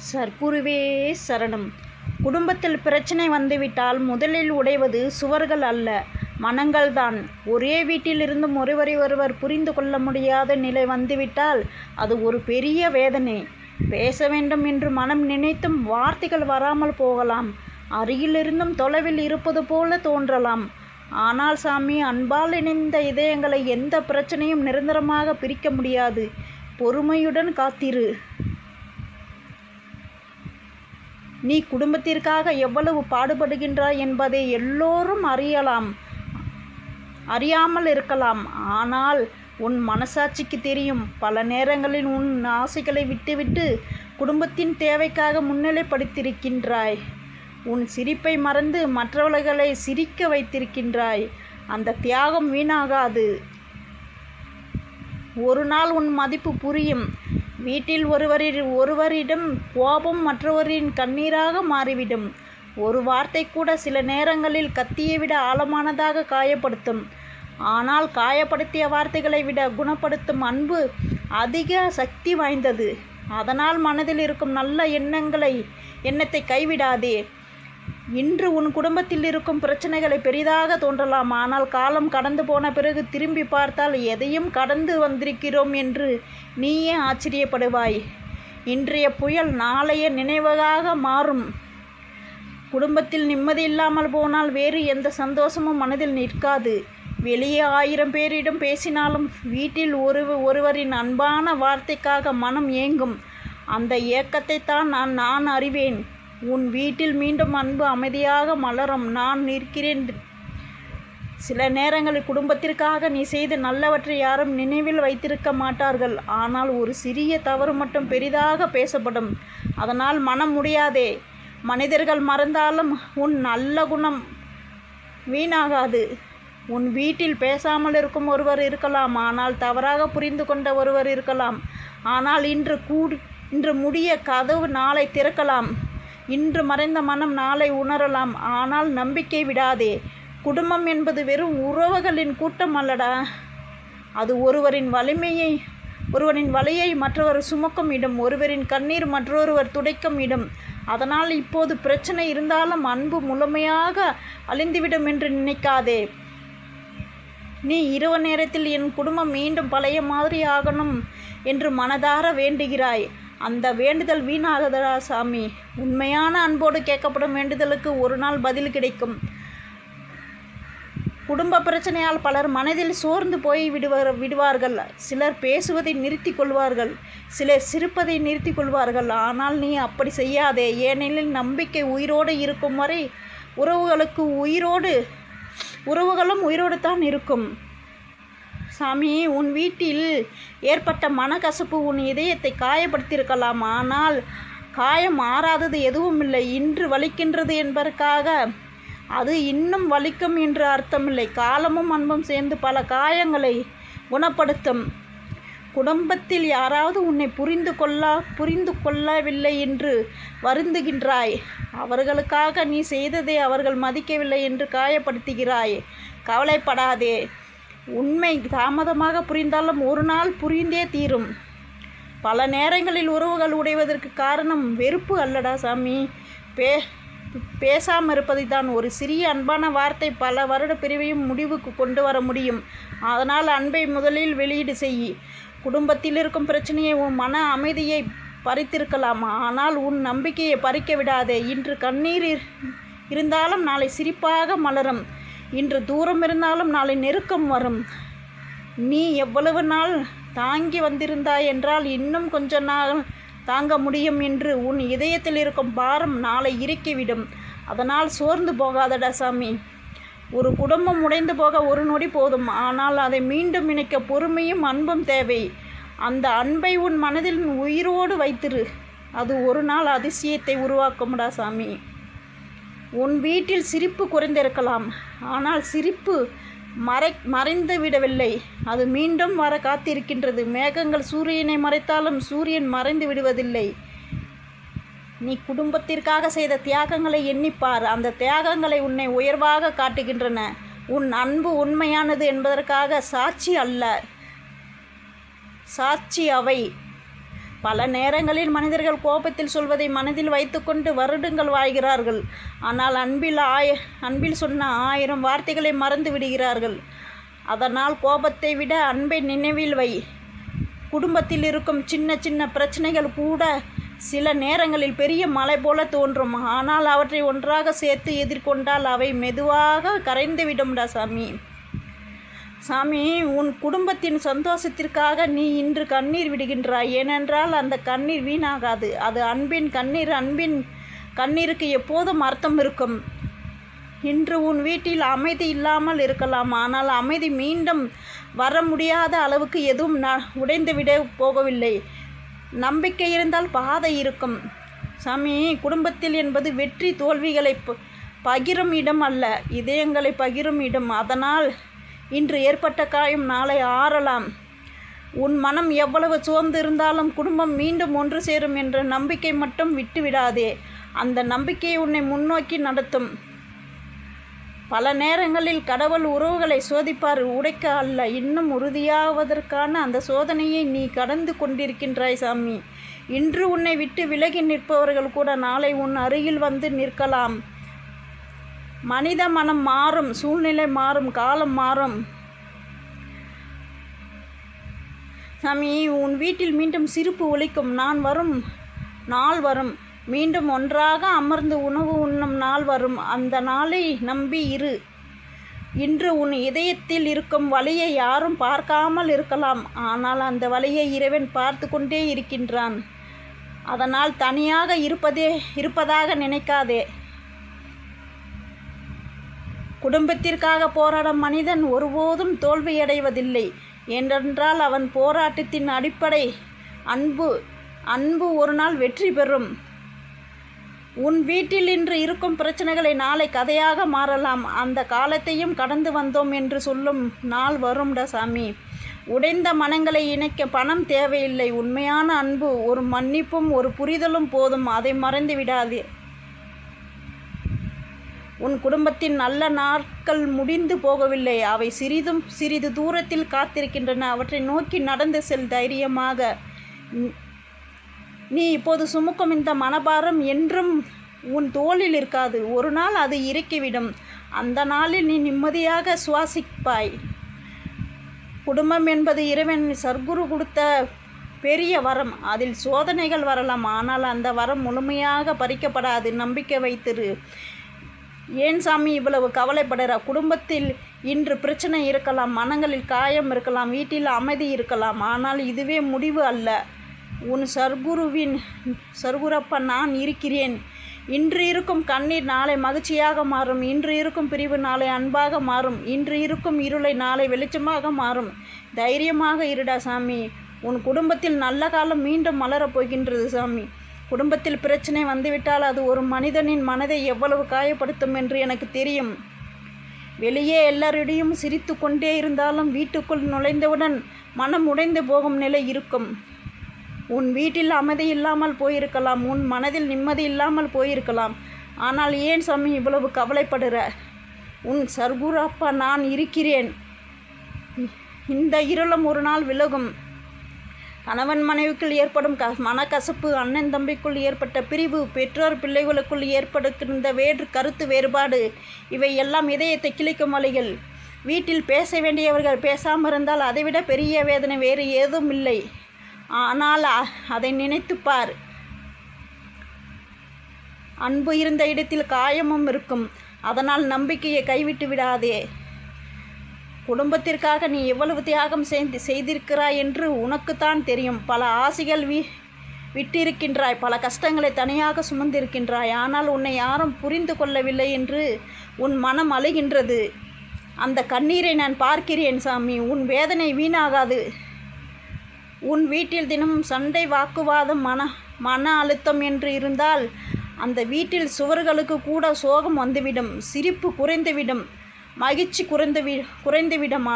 சர்க்குருவே சரணம். குடும்பத்தில் பிரச்சனை வந்துவிட்டால் முதலில் உடைவது சுவர்கள் அல்ல, மனங்கள்தான். ஒரே வீட்டிலிருந்தும் ஒருவரை ஒருவர் புரிந்து கொள்ள முடியாத நிலை வந்துவிட்டால் அது ஒரு பெரிய வேதனை. பேச வேண்டும் என்று மனம் நினைத்தும் வார்த்தைகள் வராமல் போகலாம். அருகிலிருந்தும் தொலைவில் இருப்பது போல தோன்றலாம். ஆனால் சாமி, அன்பால் இணைந்த இதயங்களை எந்த பிரச்சனையும் நிரந்தரமாக பிரிக்க முடியாது. பொறுமையுடன் காத்திரு. நீ குடும்பத்திற்காக எவ்வளவு பாடுபடுகின்றாய் என்பதை எல்லோரும் அறியாமல் இருக்கலாம். ஆனால் உன் மனசாட்சிக்கு தெரியும். பல நேரங்களில் உன் ஆசைகளை விட்டுவிட்டு குடும்பத்தின் தேவைக்காக முன்னிலைப்படுத்தியிருக்கின்றாய். உன் சிரிப்பை மறந்து மற்றவர்களை சிரிக்க வைத்திருக்கின்றாய். அந்த தியாகம் வீணாகாது. ஒரு நாள் உன் மதிப்பு புரியும். வீட்டில் ஒருவரிடம் கோபம் மற்றவரின் கண்ணீராக மாறிவிடும். ஒரு வார்த்தை கூட சில நேரங்களில் கத்தியை விட ஆழமானதாக காயப்படுத்தும். ஆனால் காயப்படுத்திய வார்த்தைகளை விட குணப்படுத்தும் அன்பு அதிக சக்தி வாய்ந்தது. அதனால் மனதில் இருக்கும் நல்ல எண்ணத்தை கைவிடாதே. இன்று உன் குடும்பத்தில் இருக்கும் பிரச்சனைகளை பெரிதாக தோன்றலாம். ஆனால் காலம் கடந்து போன பிறகு திரும்பி பார்த்தால் எதையும் கடந்து வந்திருக்கிறோம் என்று நீயே ஆச்சரியப்படுவாய். இன்றைய புயல் நாளைய நினைவாக மாறும். குடும்பத்தில் நிம்மதி இல்லாமல் போனால் வேறு எந்த சந்தோஷமும் மனதில் நிற்காது. வெளியே 1000 பேரிடம் பேசினாலும் வீட்டில் ஒருவரின் அன்பான வார்த்தைக்காக மனம் ஏங்கும். அந்த ஏக்கத்தை தான் நான் அறிவேன். உன் வீட்டில் மீண்டும் அன்பு அமைதியாக மலரும். நான் நிற்கிறேன். சில நேரங்களில் குடும்பத்திற்காக நீ செய்த நல்லவற்றை யாரும் நினைவில் வைத்திருக்க மாட்டார்கள். ஆனால் ஒரு சிறிய தவறு மட்டும் பெரிதாக பேசப்படும். அதனால் மனம் முடியாதே. மனிதர்கள் மறந்தாலும் உன் நல்ல குணம் வீணாகாது. உன் வீட்டில் பேசாமல் இருக்கும் ஒருவர் இருக்கலாம். ஆனால் தவறாக புரிந்து கொண்ட ஒருவர் இருக்கலாம். ஆனால் இன்று முடிய கதவு நாளை திறக்கலாம். இன்று மறைந்த மனம் நாளை உணரலாம். ஆனால் நம்பிக்கை விடாதே. குடும்பம் என்பது வெறும் உறவுகளின் கூட்டம் அல்லடா. அது ஒருவரின் வலியை மற்றவர் சுமக்கும் இடம். ஒருவரின் கண்ணீர் மற்றொருவர் துடைக்கும் இடம். அதனால் இப்போது பிரச்சனை இருந்தாலும் அன்பு முழுமையாக அழிந்துவிடும் என்று நினைக்காதே. நீ இரவு நேரத்தில் என் குடும்பம் மீண்டும் பழைய மாதிரி ஆகணும் என்று மனதார வேண்டுகிறாய். அந்த வேண்டுதல் வீணாகதா சாமி. உண்மையான அன்போடு கேட்கப்படும் வேண்டுதலுக்கு ஒரு நாள் பதில் கிடைக்கும். குடும்ப பிரச்சனையால் பலர் மனதில் சோர்ந்து போய் விடுவார்கள். சிலர் பேசுவதை நிறுத்தி கொள்வார்கள். சிலர் சிரிப்பதை நிறுத்தி கொள்வார்கள். ஆனால் நீ அப்படி செய்யாதே. ஏனெனில் நம்பிக்கை உயிரோடு இருக்கும் வரை உறவுகளும் உயிரோடு தான் இருக்கும். சாமி, உன் வீட்டில் ஏற்பட்ட மனக்கசப்பு உன் இதயத்தை காயப்படுத்தியிருக்கலாம். ஆனால் காயம் மாறாதது எதுவும் இல்லை. இன்று வலிக்கின்றது என்பதற்காக அது இன்னும் வலிக்கும் என்று அர்த்தமில்லை. காலமும் அன்பும் சேர்ந்து பல காயங்களை குணப்படுத்தும். குடும்பத்தில் யாராவது உன்னை புரிந்து கொள்ளவில்லை என்று வருந்துகின்றாய். அவர்களுக்காக நீ செய்ததை அவர்கள் மதிக்கவில்லை என்று காயப்படுத்துகிறாய். கவலைப்படாதே. உண்மை தாமதமாக புரிந்தாலும் ஒரு நாள் புரிந்தே தீரும். பல நேரங்களில் உறவுகள் உடைவதற்கு காரணம் வெறுப்பு அல்லடா சாமி, பேசாமல் இருப்பதை தான். ஒரு சிறிய அன்பான வார்த்தை பல வருட பிரிவையும் முடிவுக்கு கொண்டு வர முடியும். அதனால் அன்பை முதலில் வெளியீடு செய். குடும்பத்தில் இருக்கும் பிரச்சனையை உன் மன அமைதியை பறித்திருக்கலாம். ஆனால் உன் நம்பிக்கையை பறிக்க விடாதே. இன்று கண்ணீர் இருந்தாலும் நாளை சிரிப்பாக மலரும். இன்று தூரம் இருந்தாலும் நாளை நெருக்கம் வரும். நீ எவ்வளவு நாள் தாங்கி வந்திருந்தாய் என்றால் இன்னும் கொஞ்ச நாள் தாங்க முடியும் என்று உன் இதயத்தில் இருக்கும் பாரம் நாளை இறக்கிவிடும். அதனால் சோர்ந்து போகாதடா சாமி. ஒரு குடும்பம் உடைந்து போக ஒரு நொடி போதும். ஆனால் அதை மீண்டும் இணைக்க பொறுமையும் அன்பும் தேவை. அந்த அன்பை உன் மனதில் உயிரோடு வைத்திரு. அது ஒரு நாள் அதிசயத்தை உருவாக்கும்டா சாமி. உன் வீட்டில் சிரிப்பு குறைந்திருக்கலாம். ஆனால் சிரிப்பு மறைந்து விடவில்லை. அது மீண்டும் வர காத்திருக்கின்றது. மேகங்கள் சூரியனை மறைத்தாலும் சூரியன் மறைந்து விடுவதில்லை. நீ குடும்பத்திற்காக செய்த தியாகங்களை எண்ணிப்பார். அந்த தியாகங்களை உன்னை உயர்வாக காட்டுகின்றன. உன் அன்பு உண்மையானது என்பதற்காக சாட்சி அல்ல, சாட்சி அவை. பல நேரங்களில் மனிதர்கள் கோபத்தில் சொல்வதை மனதில் வைத்துக்கொண்டு வருடங்கள் வாழ்கிறார்கள். ஆனால் அன்பில் சொன்ன 1000 வார்த்தைகளை மறந்து விடுகிறார்கள். அதனால் கோபத்தை விட அன்பை நினைவில் வை. குடும்பத்தில் இருக்கும் சின்ன சின்ன பிரச்சனைகள் கூட சில நேரங்களில் பெரிய மலை போல தோன்றும். ஆனால் அவற்றை ஒன்றாக சேர்த்து எதிர்கொண்டால் அவை மெதுவாக கரைந்துவிடும்டா சாமி. சாமி, உன் குடும்பத்தின் சந்தோஷத்திற்காக நீ இன்று கண்ணீர் விடுகின்றாய். ஏனென்றால் அந்த கண்ணீர் வீணாகாது. அது அன்பின் கண்ணீர். அன்பின் கண்ணீருக்கு எப்போதும் அர்த்தம் இருக்கும். இன்று உன் வீட்டில் அமைதி இல்லாமல் இருக்கலாம். ஆனால் அமைதி மீண்டும் வர முடியாத அளவுக்கு எதுவும் உடைந்துவிட போகவில்லை. நம்பிக்கை இருந்தால் பாதை இருக்கும். சாமி, குடும்பத்தில் என்பது வெற்றி தோல்விகளை பகிரும் இடம் அல்ல, இதயங்களை பகிரும் இடம். அதனால் இன்று ஏற்பட்ட காயம் நாளை ஆறலாம். உன் மனம் எவ்வளவு சோர்ந்து இருந்தாலும் குடும்பம் மீண்டும் ஒன்று சேரும் என்ற நம்பிக்கை மட்டும் விட்டுவிடாதே. அந்த நம்பிக்கை உன்னை முன்னோக்கி நடத்தும். பல நேரங்களில் கடவுள் உறவுகளை சோதிப்பார், உடைக்க அல்ல. இன்னும் உறுதியாவதற்கான அந்த சோதனையை நீ கடந்து கொண்டிருக்கின்றாய் சாமி. இன்று உன்னை விட்டு விலகி நிற்பவர்கள் கூட நாளை உன் அருகில் வந்து நிற்கலாம். மனித மனம் மாறும், சூழ்நிலை மாறும், காலம் மாறும். சாமி, உன் வீட்டில் மீண்டும் சிரிப்பு ஒலிக்கும் நாள் வரும். மீண்டும் ஒன்றாக அமர்ந்து உணவு உண்ணும் நாள் வரும். அந்த நாளை நம்பி இரு. இன்று உன் இதயத்தில் இருக்கும் வலியை யாரும் பார்க்காமல் இருக்கலாம். ஆனால் அந்த வலியை இறைவன் பார்த்து கொண்டே இருக்கின்றான். அதனால் தனியாக இருப்பதாக நினைக்காதே. குடும்பத்திற்காக போராடும் மனிதன் ஒருபோதும் தோல்வியடைவதில்லை. ஏனென்றால் அவன் போராட்டத்தின் அடிப்படை அன்பு ஒரு நாள் வெற்றி பெறும். உன் வீட்டில் இன்று இருக்கும் பிரச்சனைகளை நாளை கதையாக மாறலாம். அந்த காலத்தையும் கடந்து வந்தோம் என்று சொல்லும் நாள் வரும்டா சாமி. உடைந்த மனங்களை இணைக்க பணம் தேவையில்லை. உண்மையான அன்பு, ஒரு மன்னிப்பும் ஒரு புரிதலும் போதும். அதை மறந்து விடாதே. உன் குடும்பத்தின் நல்ல நாட்கள் முடிந்து போகவில்லை. அவை சிறிது தூரத்தில் காத்திருக்கின்றன. அவற்றை நோக்கி நடந்து செல் தைரியமாக. நீ இப்போது சுமக்கும் இந்த மனபாரம் என்றும் உன் தோளில் இருக்காது. ஒரு நாள் அது இறக்கிவிடும். அந்த நாளில் நீ நிம்மதியாக சுவாசிப்பாய். குடும்பம் என்பது இறைவன் சர்க்குரு கொடுத்த பெரிய வரம். அதில் சோதனைகள் வரலாம். ஆனால் அந்த வரம் முழுமையாக பறிக்கப்படாது. நம்பிக்கை வைத்திரு. ஏன் சாமி இவ்வளவு கவலைப்படுற? குடும்பத்தில் இன்று பிரச்சனை இருக்கலாம், மனங்களில் காயம் இருக்கலாம், வீட்டில் அமைதி இருக்கலாம். ஆனால் இதுவே முடிவு அல்ல. உன் சர்க்குரப்பா நான் இருக்கிறேன். இன்று இருக்கும் கண்ணீர் நாளை மகிழ்ச்சியாக மாறும். இன்று இருக்கும் பிரிவு நாளை அன்பாக மாறும். இன்று இருக்கும் இருளை நாளை வெளிச்சமாக மாறும். தைரியமாக இருடா சாமி. உன் குடும்பத்தில் நல்ல காலம் மீண்டும் மலரப் போகின்றது சாமி. குடும்பத்தில் பிரச்சனை வந்துவிட்டால் அது ஒரு மனிதனின் மனதை எவ்வளவு காயப்படுத்தும் என்று எனக்கு தெரியும். வெளியே எல்லாரிடையும் சிரித்து கொண்டே இருந்தாலும் வீட்டுக்குள் நுழைந்தவுடன் மனம் உடைந்து போகும் நிலை இருக்கும். உன் வீட்டில் அமைதி இல்லாமல் போயிருக்கலாம். உன் மனதில் நிம்மதி இல்லாமல் போயிருக்கலாம். ஆனால் ஏன் சாமி இவ்வளவு கவலைப்படுற? உன் சர்க்குரப்பா நான் இருக்கிறேன். இந்த இருளும் ஒரு நாள் விலகும். கணவன் மனைவிக்குள் ஏற்படும் மனக்கசப்பு, அண்ணன் தம்பிக்குள் ஏற்பட்ட பிரிவு, பெற்றோர் பிள்ளைகளுக்குள் ஏற்படுகின்ற கருத்து வேறுபாடு, இவை எல்லாம் இதயத்தை கிழிக்கும் வழிகள். வீட்டில் பேச வேண்டியவர்கள் பேசாமல் இருந்தால் அதைவிட பெரிய வேதனை வேறு ஏதும் இல்லை. ஆனால் அதை நினைத்துப்பார். அன்பு இருந்த இடத்தில் காயமும் இருக்கும். அதனால் நம்பிக்கையை கைவிட்டு விடாதே. குடும்பத்திற்காக நீ எவ்வளவு தியாகம் செய்திருக்கிறாய் என்று உனக்குத்தான் தெரியும். பல ஆசைகள் விட்டிருக்கின்றாய். பல கஷ்டங்களை தனியாக சுமந்திருக்கின்றாய். ஆனால் உன்னை யாரும் புரிந்து கொள்ளவில்லை என்று உன் மனம் அழுகின்றது. அந்த கண்ணீரை நான் பார்க்கிறேன் சாமி. உன் வேதனை வீணாகாது. உன் வீட்டில் தினமும் சண்டை, வாக்குவாதம், மன அழுத்தம் என்று இருந்தால் அந்த வீட்டில் சுவர்களுக்கு கூட சோகம் வந்துவிடும். சிரிப்பு குறைந்துவிடும். மகிழ்ச்சி குறைந்துவிடும்.